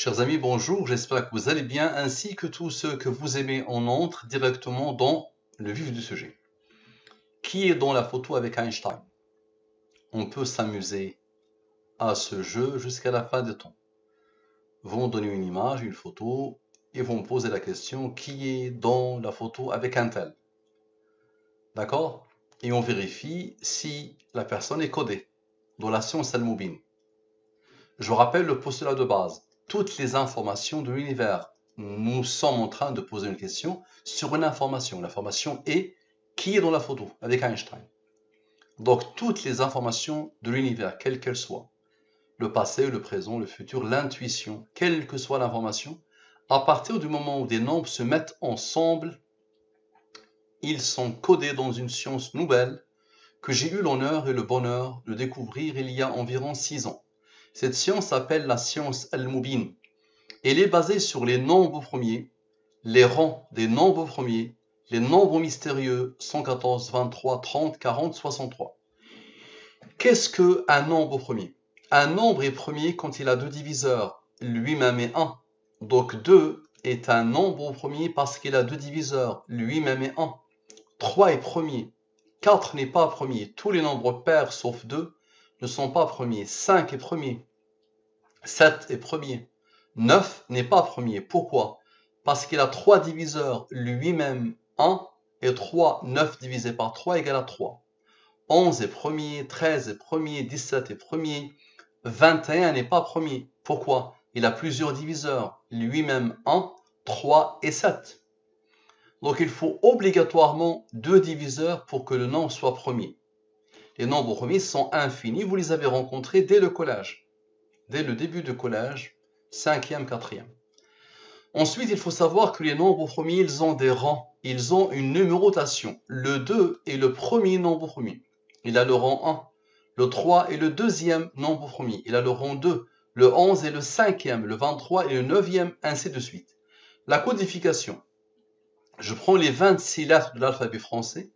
Chers amis, bonjour, j'espère que vous allez bien, ainsi que tous ceux que vous aimez. On entre directement dans le vif du sujet. Qui est dans la photo avec Einstein? On peut s'amuser à ce jeu jusqu'à la fin des temps. Vont donner une image, une photo, et vont poser la question qui est dans la photo avec un tel. D'accord? Et on vérifie si la personne est codée dans la science al-Mubin. Je vous rappelle le postulat de base. Toutes les informations de l'univers. Nous sommes en train de poser une question sur une information. L'information est qui est dans la photo avec Einstein. Donc toutes les informations de l'univers, quelles qu'elles soient, le passé, le présent, le futur, l'intuition, quelle que soit l'information, à partir du moment où des nombres se mettent ensemble, ils sont codés dans une science nouvelle que j'ai eu l'honneur et le bonheur de découvrir il y a environ 6 ans. Cette science s'appelle la science al-Mubin. Elle est basée sur les nombres premiers, les rangs des nombres premiers, les nombres mystérieux 114, 23, 30, 40, 63. Qu'est-ce qu'un nombre premier? Un nombre est premier quand il a deux diviseurs, lui-même est 1. Donc 2 est un nombre premier parce qu'il a deux diviseurs, lui-même est 1. 3 est premier. 4 n'est pas premier. Tous les nombres pairs sauf 2 ne sont pas premiers. 5 est premier. 7 est premier. 9 n'est pas premier. Pourquoi? Parce qu'il a 3 diviseurs, lui-même 1, et 3, 9 divisé par 3 égale à 3. 11 est premier, 13 est premier, 17 est premier, 21 n'est pas premier. Pourquoi? Il a plusieurs diviseurs, lui-même 1, 3 et 7. Donc il faut obligatoirement deux diviseurs pour que le nombre soit premier. Les nombres premiers sont infinis, vous les avez rencontrés dès le collège. Dès le début du collège, 5e, 4e. Ensuite, il faut savoir que les nombres premiers, ils ont des rangs, ils ont une numérotation. Le 2 est le premier nombre premier, il a le rang 1. Le 3 est le deuxième nombre premier, il a le rang 2. Le 11 est le cinquième, le 23 est le 9e, ainsi de suite. La codification. Je prends les 26 lettres de l'alphabet français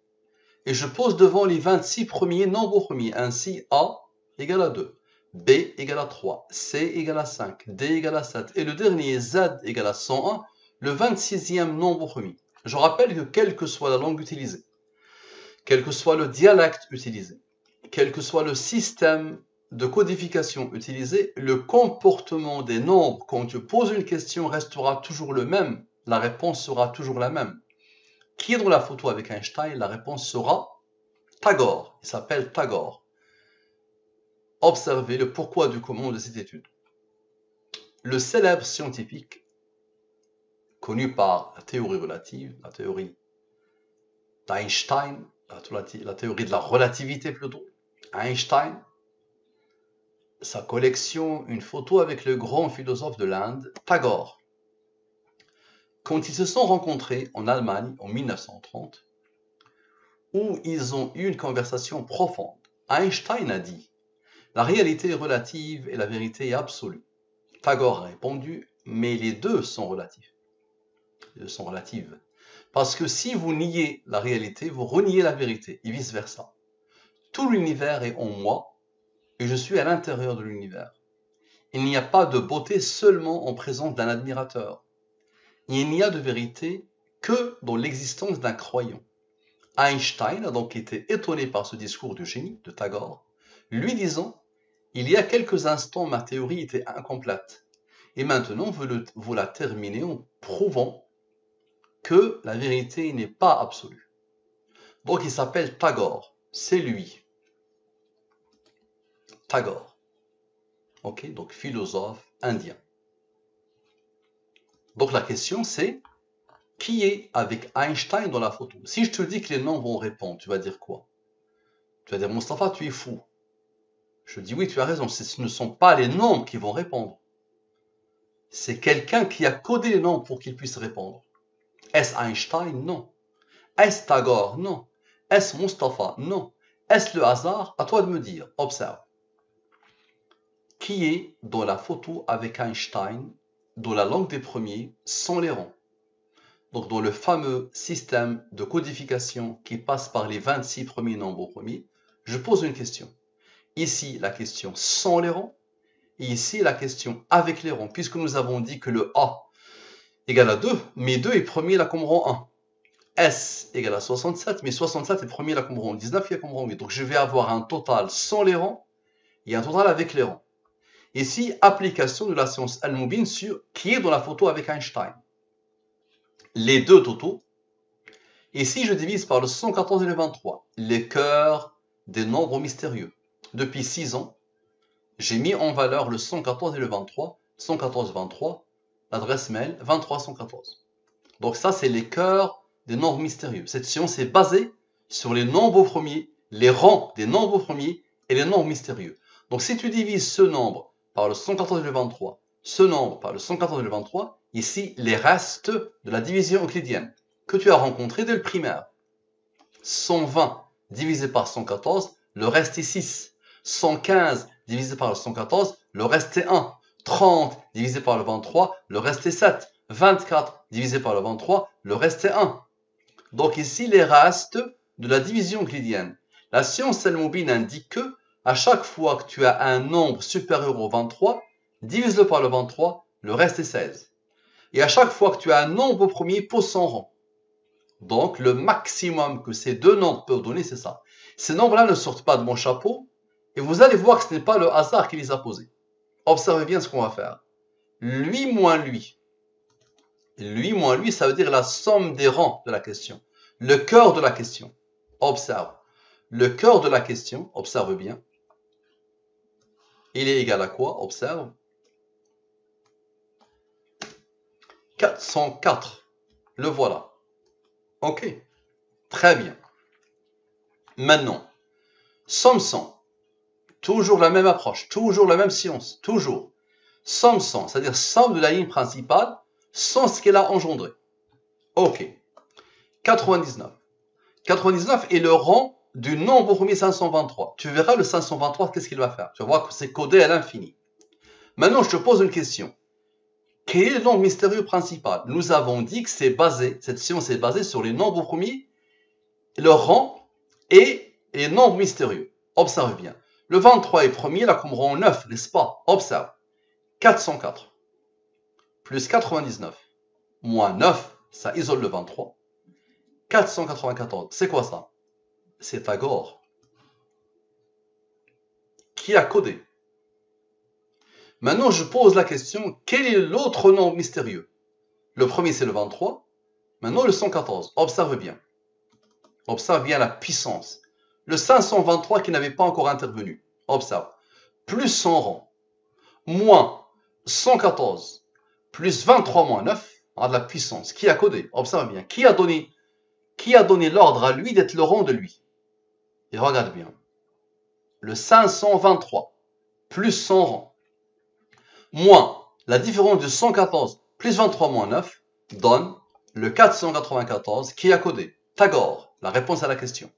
et je pose devant les 26 premiers nombres premiers. Ainsi, A égale à 2. B égale à 3, C égale à 5, D égale à 7, et le dernier Z égale à 101, le 26e nombre premier. Je rappelle que quelle que soit la langue utilisée, quel que soit le dialecte utilisé, quel que soit le système de codification utilisé, le comportement des nombres quand tu poses une question restera toujours le même, la réponse sera toujours la même. Qui est dans la photo avec Einstein? La réponse sera Tagore, il s'appelle Tagore. Observez le pourquoi du comment de cette étude. Le célèbre scientifique, connu par la théorie relative, la théorie d'Einstein, la théorie de la relativité plutôt, Einstein, sa collection, une photo avec le grand philosophe de l'Inde, Tagore. Quand ils se sont rencontrés en Allemagne en 1930, où ils ont eu une conversation profonde, Einstein a dit « La réalité est relative et la vérité est absolue ». Tagore a répondu « Mais les deux sont relatifs. » Les deux sont relatives. Parce que si vous niez la réalité, vous reniez la vérité, et vice-versa. Tout l'univers est en moi, et je suis à l'intérieur de l'univers. Il n'y a pas de beauté seulement en présence d'un admirateur. Il n'y a de vérité que dans l'existence d'un croyant. Einstein a donc été étonné par ce discours du génie de Tagore, lui disant « Il y a quelques instants, ma théorie était incomplète. Et maintenant, vous la terminez en prouvant que la vérité n'est pas absolue. » Donc il s'appelle Tagore, c'est lui. Tagore. Ok, donc philosophe indien. Donc la question c'est, qui est avec Einstein dans la photo? Si je te dis que les noms vont répondre, tu vas dire quoi? Tu vas dire, Mustapha, tu es fou. Je dis oui, tu as raison, ce ne sont pas les nombres qui vont répondre. C'est quelqu'un qui a codé les nombres pour qu'il puisse répondre. Est-ce Einstein? Non. Est-ce Tagore? Non. Est-ce Mustapha? Non. Est-ce le hasard? À toi de me dire. Observe. Qui est dans la photo avec Einstein, dans la langue des premiers, sans les rangs? Donc dans le fameux système de codification qui passe par les 26 premiers nombres premiers, je pose une question. Ici, la question sans les rangs. Et ici, la question avec les rangs, puisque nous avons dit que le A égale à 2, mais 2 est premier là comme rang 1. S égale à 67, mais 67 est premier là comme rang 19 et comme rang 8. Donc je vais avoir un total sans les rangs et un total avec les rangs. Ici, application de la science Al-Mubin qui est dans la photo avec Einstein. Les deux totaux. Ici, je divise par le 114 et le 23, les cœurs des nombres mystérieux. Depuis 6 ans, j'ai mis en valeur le 114 et le 23, 114, 23, l'adresse mail 23, 114. Donc ça, c'est les cœurs des nombres mystérieux. Cette science est basée sur les nombres premiers, les rangs des nombres premiers et les nombres mystérieux. Donc si tu divises ce nombre par le 114 et le 23, ce nombre par le 114 et le 23, ici, les restes de la division euclidienne que tu as rencontré dès le primaire. 120 divisé par 114, le reste est 6. 115 divisé par le 114, le reste est 1. 30 divisé par le 23, le reste est 7. 24 divisé par le 23, le reste est 1. Donc ici, les restes de la division euclidienne. La science Al-Mubin indique que à chaque fois que tu as un nombre supérieur au 23, divise-le par le 23, le reste est 16. Et à chaque fois que tu as un nombre premier, pose son rang. Donc, le maximum que ces deux nombres peuvent donner, c'est ça. Ces nombres-là ne sortent pas de mon chapeau, et vous allez voir que ce n'est pas le hasard qui les a posés. Observez bien ce qu'on va faire. Lui moins lui. Lui moins lui, ça veut dire la somme des rangs de la question. Le cœur de la question. Observe. Le cœur de la question, observe bien. Il est égal à quoi? Observe. 404. Le voilà. Ok. Très bien. Maintenant, somme 100. Toujours la même approche, toujours la même science, toujours. Somme 100, c'est-à-dire somme de la ligne principale sans ce qu'elle a engendré. Ok. 99. 99 est le rang du nombre premier 523. Tu verras le 523, qu'est-ce qu'il va faire? Tu vas voir que c'est codé à l'infini. Maintenant, je te pose une question. Quel est le nombre mystérieux principal? Nous avons dit que c'est basé, cette science est basée sur les nombres premiers, leur rang et les nombres mystérieux. Observe bien. Le 23 est premier, là, comme rang 9, n'est-ce pas? Observe. 404 plus 99 moins 9, ça isole le 23. 494, c'est quoi ça? C'est Pythagore. Qui a codé? Maintenant, je pose la question, quel est l'autre nombre mystérieux? Le premier, c'est le 23. Maintenant, le 114. Observe bien. Observe bien la puissance. Le 523 qui n'avait pas encore intervenu. Observe. Plus 100 rang. Moins 114. Plus 23 moins 9. On a de la puissance. Qui a codé? Observe bien. Qui a donné l'ordre à lui d'être le rang de lui? Et regarde bien. Le 523 plus 100 rangs moins la différence de 114 plus 23 moins 9 donne le 494 qui a codé. Pythagore, la réponse à la question.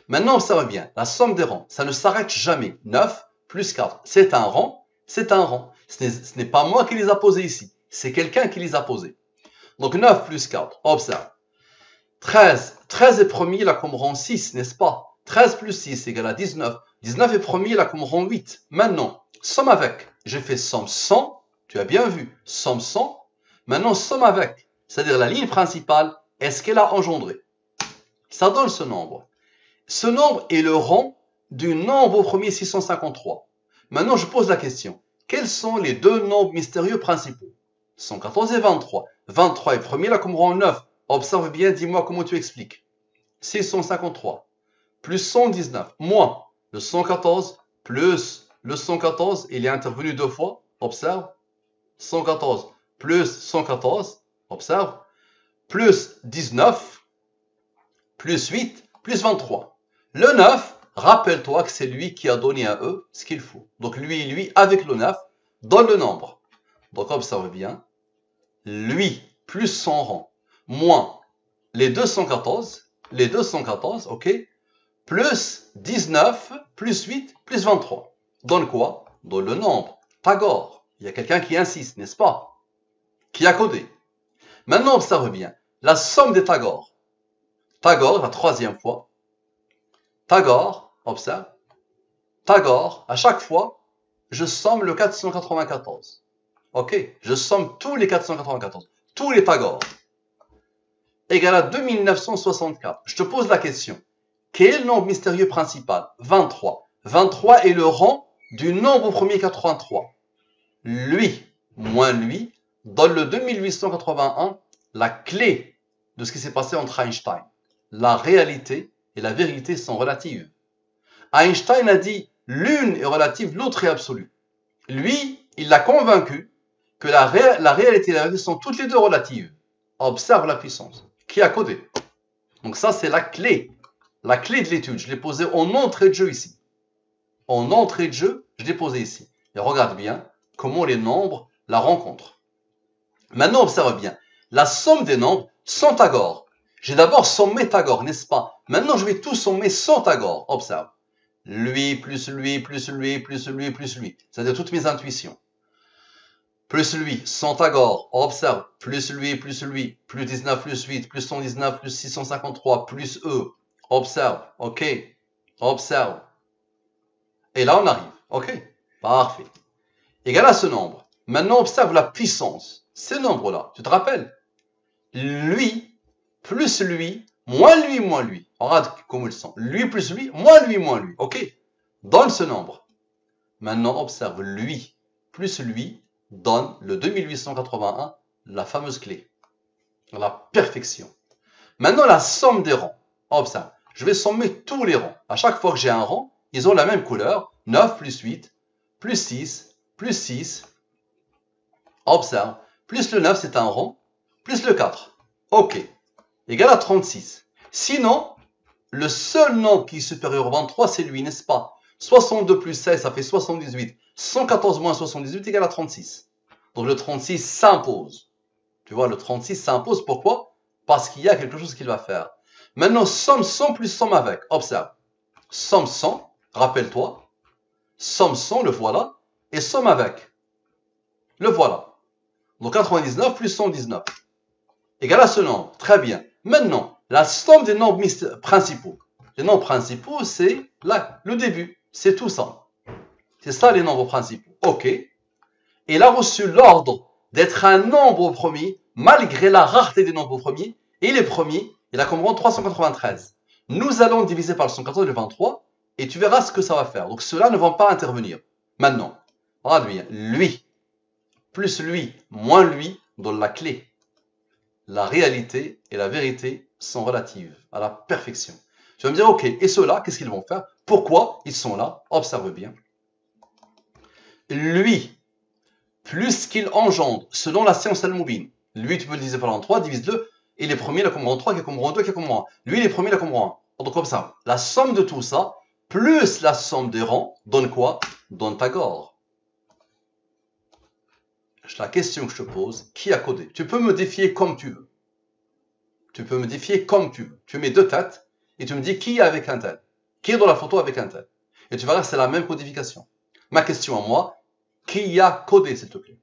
Maintenant, observe bien, la somme des rangs, ça ne s'arrête jamais. 9 plus 4, c'est un rang, c'est un rang. Ce n'est pas moi qui les a posés ici, c'est quelqu'un qui les a posés. Donc 9 plus 4, observe. 13 est premier là comme rang 6, n'est-ce pas? 13 plus 6 égale à 19. 19 est premier là comme rang 8. Maintenant, somme avec. J'ai fait somme 100, tu as bien vu, somme 100. Maintenant, somme avec, c'est-à-dire la ligne principale, est-ce qu'elle a engendré? Ça donne ce nombre. Ce nombre est le rang du nombre au premier 653. Maintenant, je pose la question. Quels sont les deux nombres mystérieux principaux? 114 et 23. 23 est premier là comme rang 9. Observe bien, dis-moi comment tu expliques. 653 plus 119 moins le 114 plus le 114, il est intervenu deux fois. Observe. 114 plus 114. Observe. Plus 19 plus 8 plus 23. Le 9, rappelle-toi que c'est lui qui a donné à eux ce qu'il faut. Donc lui, avec le 9, donne le nombre. Donc observe bien. Lui plus son rang moins les 214, ok, plus 19, plus 8, plus 23. Donne quoi? Donne le nombre. Pythagore. Il y a quelqu'un qui insiste, n'est-ce pas? Qui a codé. Maintenant, observe bien. La somme des Pythagore. Pythagore, la troisième fois. Pythagore, observe. Pythagore, à chaque fois, je somme le 494. Ok, je somme tous les 494, tous les Tagore. Égal à 2964. Je te pose la question. Quel est le nombre mystérieux principal? 23. 23 est le rang du nombre premier 83. Lui, moins lui, donne le 2881 la clé de ce qui s'est passé entre Einstein. La réalité et la vérité sont relatives. Einstein a dit l'une est relative, l'autre est absolue. Lui, il l'a convaincu que la réalité et la vérité sont toutes les deux relatives. Observe la puissance. Qui a codé? Donc ça, c'est la clé de l'étude. Je l'ai posée en entrée de jeu ici. En entrée de jeu, je l'ai posée ici. Et regarde bien comment les nombres la rencontrent. Maintenant, observe bien. La somme des nombres sans Tagore. J'ai d'abord sommé Tagore, n'est-ce pas? Maintenant, je vais tout sommer sans Tagore. Observe. Lui, plus lui, plus lui, plus lui, plus lui. C'est-à-dire toutes mes intuitions. Plus lui, sans Tagore. Observe. Plus lui, plus 19, plus 8, plus 119, plus 653, plus E. Observe. OK. Observe. Et là, on arrive. OK. Parfait. Égal à ce nombre. Maintenant, observe la puissance. Ces nombres-là, tu te rappelles? Lui, plus lui, moins lui, moins lui. Regarde comment ils sont. Lui plus lui, moins lui, moins lui. OK? Donne ce nombre. Maintenant, observe lui, plus lui, donne le 2881, la fameuse clé. La perfection. Maintenant, la somme des rangs. Observe. Je vais sommer tous les rangs. À chaque fois que j'ai un rang, ils ont la même couleur. 9 plus 8, plus 6, plus 6. Observe. Plus le 9, c'est un rang. Plus le 4. OK. Égal à 36. Sinon, le seul nombre qui est supérieur au 23, c'est lui, n'est-ce pas? 62 plus 16, ça fait 78. 114 moins 78 égale à 36. Donc le 36 s'impose. Tu vois, le 36 s'impose. Pourquoi? Parce qu'il y a quelque chose qu'il va faire. Maintenant, somme 100 plus somme avec. Observe. Somme 100, rappelle-toi. Somme 100, le voilà. Et somme avec. Le voilà. Donc 99 plus 119. Égal à ce nombre. Très bien. Maintenant, la somme des nombres principaux. Les nombres principaux, c'est là, le début. C'est tout ça. C'est ça les nombres principaux. OK. Il a reçu l'ordre d'être un nombre premier, malgré la rareté des nombres premiers. Et les premiers, il a comme rang 393. Nous allons diviser par le 114 et le 23. Et tu verras ce que ça va faire. Donc ceux-là ne vont pas intervenir. Maintenant, regarde bien. Lui, plus lui, moins lui, donne la clé. La réalité et la vérité sont relatives à la perfection. Tu vas me dire, ok, et ceux-là, qu'est-ce qu'ils vont faire? Pourquoi ils sont là? Observe bien. Lui, plus qu'il engendre, selon la science al-Moubine. Lui, tu peux le diviser par 3, divise-le. Et les premiers, il a comme rang 3, qui a comme rang 2, qui a comme rang 1. Lui, les premiers, il a comme rang 1. Donc comme ça, la somme de tout ça, plus la somme des rangs, donne quoi? Donne Tagore. La question que je te pose, qui a codé? Tu peux me défier comme tu veux. Tu peux me défier comme tu veux. Tu mets deux têtes et tu me dis qui est avec un tel. Qui est dans la photo avec un tel. Et tu verras que c'est la même codification. Ma question à moi, qui a codé s'il te plaît?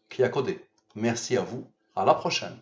Qui a codé? Merci à vous. À la prochaine.